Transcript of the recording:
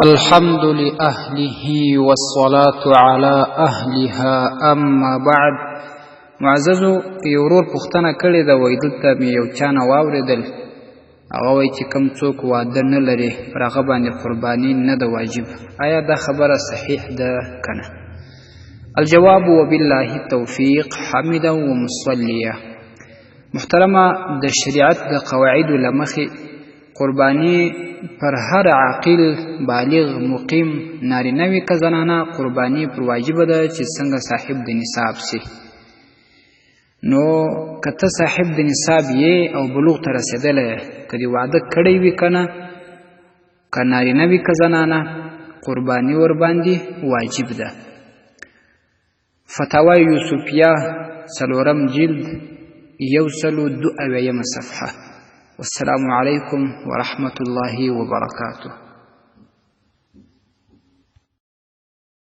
الحمد لأهله والصلاة على أهلها أما بعد. معززو یورور پختنه کړې ده وای دلته مې یو چا نه واورېدل هغه وایي چې کوم څوک واده نه لري پر هغه باندې قرباني نه ده واجب. آیا دا خبره صحیح ده که نه؟ الجواب وبالله التوفیق حمدا ومصلیا. محترمه د شریعت د قواعدو له مخې قرباني پر هر عاقل بالغ مقیم نارینه وي که زنانه قرباني پر واجبه ده چې څنګه صاحب د نصاب سي. نو که ته صاحب د نصاب یې او بلوغ ته رسېدلی که دې واده کړی وي که نه، که نارینه وي که زنانه، قرباني ورباندې واجب ده. فتاوی یوسفیه 4م جلد 102 صفحه. والسلام علیکم ورحمة الله وبرکاته.